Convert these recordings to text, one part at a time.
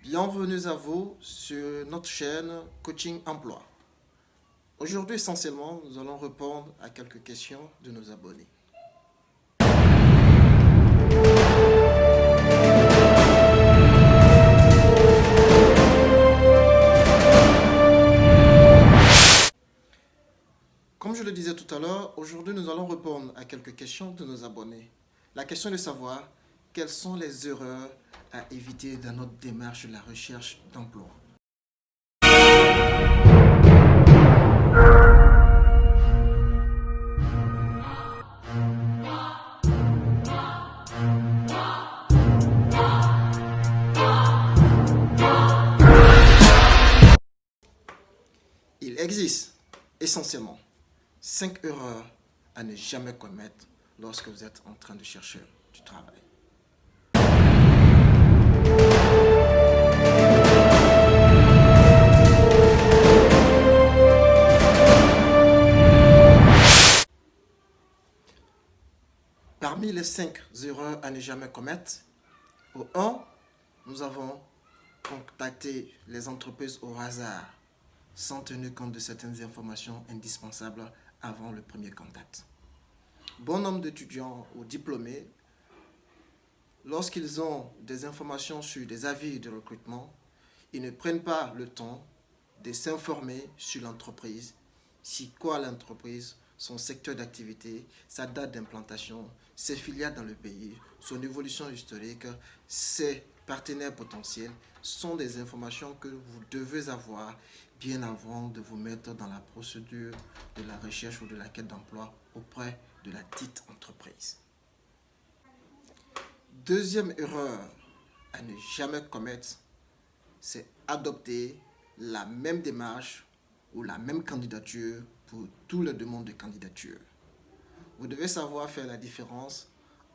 Bienvenue à vous sur notre chaîne Coaching Emploi. Aujourd'hui, essentiellement, nous allons répondre à quelques questions de nos abonnés. Comme je le disais tout à l'heure, aujourd'hui, nous allons répondre à quelques questions de nos abonnés. La question est de savoir quelles sont les erreurs à éviter dans notre démarche de la recherche d'emploi. Il existe essentiellement 5 erreurs à ne jamais commettre lorsque vous êtes en train de chercher du travail. Parmi les 5 erreurs à ne jamais commettre, au 1, nous avons contacté les entreprises au hasard sans tenir compte de certaines informations indispensables avant le premier contact. Bon nombre d'étudiants ou diplômés, lorsqu'ils ont des informations sur des avis de recrutement, ils ne prennent pas le temps de s'informer sur l'entreprise, si quoi l'entreprise, son secteur d'activité, sa date d'implantation, ses filiales dans le pays, son évolution historique, ses partenaires potentiels sont des informations que vous devez avoir bien avant de vous mettre dans la procédure de la recherche ou de la quête d'emploi auprès de la dite entreprise. Deuxième erreur à ne jamais commettre, c'est adopter la même démarche ou la même candidature pour toutes les demandes de candidature. Vous devez savoir faire la différence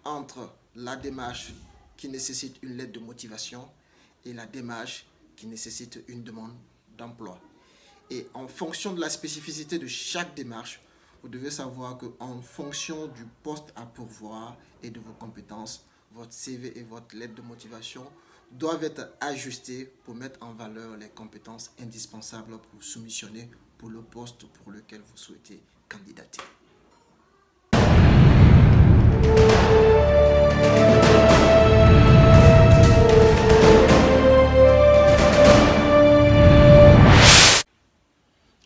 entre la démarche qui nécessite une lettre de motivation et la démarche qui nécessite une demande d'emploi. Et en fonction de la spécificité de chaque démarche, vous devez savoir qu'en fonction du poste à pourvoir et de vos compétences, votre CV et votre lettre de motivation doivent être ajustés pour mettre en valeur les compétences indispensables pour soumissionner pour le poste pour lequel vous souhaitez candidater.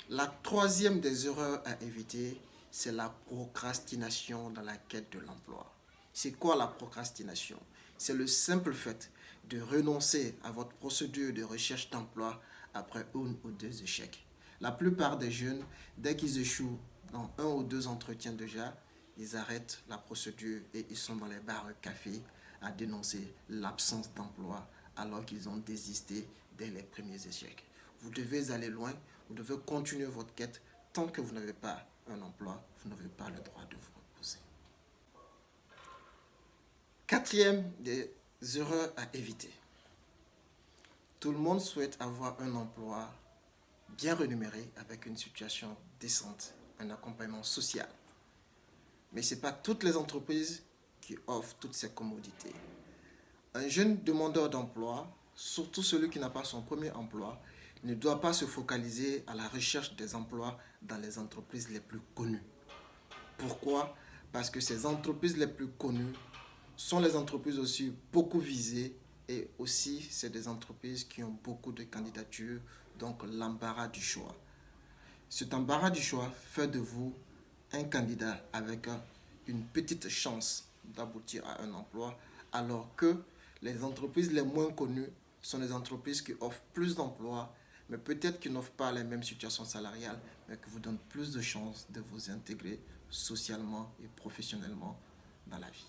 La troisième des erreurs à éviter, c'est la procrastination dans la quête de l'emploi. C'est quoi la procrastination? C'est le simple fait de renoncer à votre procédure de recherche d'emploi après 1 ou 2 échecs. La plupart des jeunes, dès qu'ils échouent dans 1 ou 2 entretiens déjà, ils arrêtent la procédure et ils sont dans les bars café à dénoncer l'absence d'emploi alors qu'ils ont désisté dès les premiers échecs. Vous devez aller loin, vous devez continuer votre quête. Tant que vous n'avez pas un emploi, vous n'avez pas le droit de vous reposer. Quatrième des erreurs à éviter. Tout le monde souhaite avoir un emploi bien rémunéré avec une situation décente, un accompagnement social. Mais ce n'est pas toutes les entreprises qui offrent toutes ces commodités. Un jeune demandeur d'emploi, surtout celui qui n'a pas son premier emploi, ne doit pas se focaliser à la recherche des emplois dans les entreprises les plus connues. Pourquoi? Parce que ces entreprises les plus connues sont les entreprises aussi beaucoup visées et aussi c'est des entreprises qui ont beaucoup de candidatures, donc l'embarras du choix. Cet embarras du choix fait de vous un candidat avec une petite chance d'aboutir à un emploi, alors que les entreprises les moins connues sont des entreprises qui offrent plus d'emplois, mais peut-être qui n'offrent pas les mêmes situations salariales, mais qui vous donnent plus de chances de vous intégrer socialement et professionnellement dans la vie.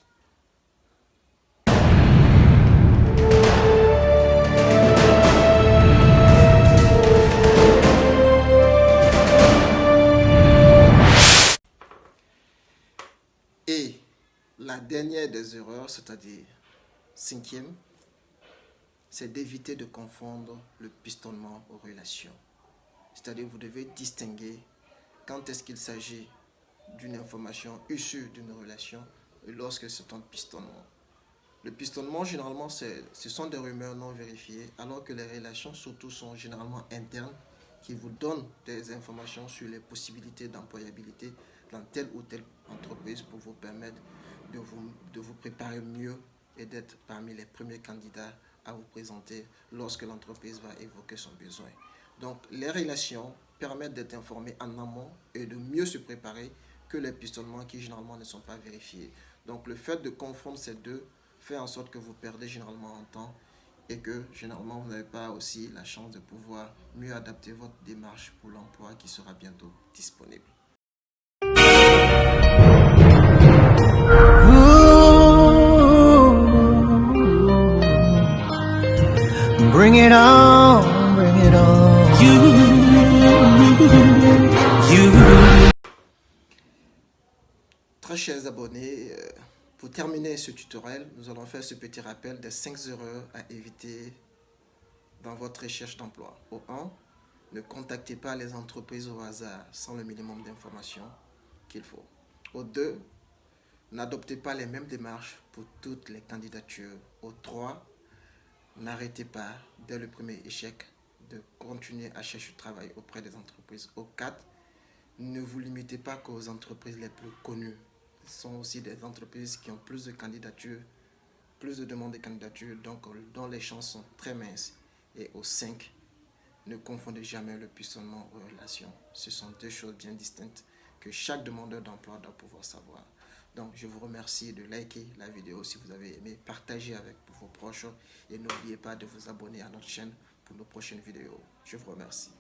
Et la dernière des erreurs, c'est-à-dire cinquième, c'est d'éviter de confondre le pistonnement aux relations. C'est-à-dire vous devez distinguer quand est-ce qu'il s'agit d'une information issue d'une relation et lorsque c'est un pistonnement. Le pistonnement, généralement, ce sont des rumeurs non vérifiées, alors que les relations, surtout, sont généralement internes, qui vous donnent des informations sur les possibilités d'employabilité dans telle ou telle entreprise pour vous permettre de vous préparer mieux et d'être parmi les premiers candidats à vous présenter lorsque l'entreprise va évoquer son besoin. Donc, les relations permettent d'être informé en amont et de mieux se préparer que les pistonnements qui généralement ne sont pas vérifiés. Donc, le fait de confondre ces deux fait en sorte que vous perdez généralement en temps et que généralement vous n'avez pas aussi la chance de pouvoir mieux adapter votre démarche pour l'emploi qui sera bientôt disponible. Bring it on, bring it on. You. Très chers abonnés, pour terminer ce tutoriel, nous allons faire ce petit rappel des 5 erreurs à éviter dans votre recherche d'emploi. Au 1, ne contactez pas les entreprises au hasard sans le minimum d'informations qu'il faut. Au 2, n'adoptez pas les mêmes démarches pour toutes les candidatures. Au 3, n'arrêtez pas, dès le premier échec, de continuer à chercher du travail auprès des entreprises. Au 4, ne vous limitez pas qu'aux entreprises les plus connues. Ce sont aussi des entreprises qui ont plus de candidatures, plus de demandes de candidatures, donc dont les chances sont très minces. Et au 5, ne confondez jamais le pistonnement aux relations. Ce sont deux choses bien distinctes que chaque demandeur d'emploi doit pouvoir savoir. Donc, je vous remercie de liker la vidéo si vous avez aimé, partagez avec vos proches et n'oubliez pas de vous abonner à notre chaîne pour nos prochaines vidéos. Je vous remercie.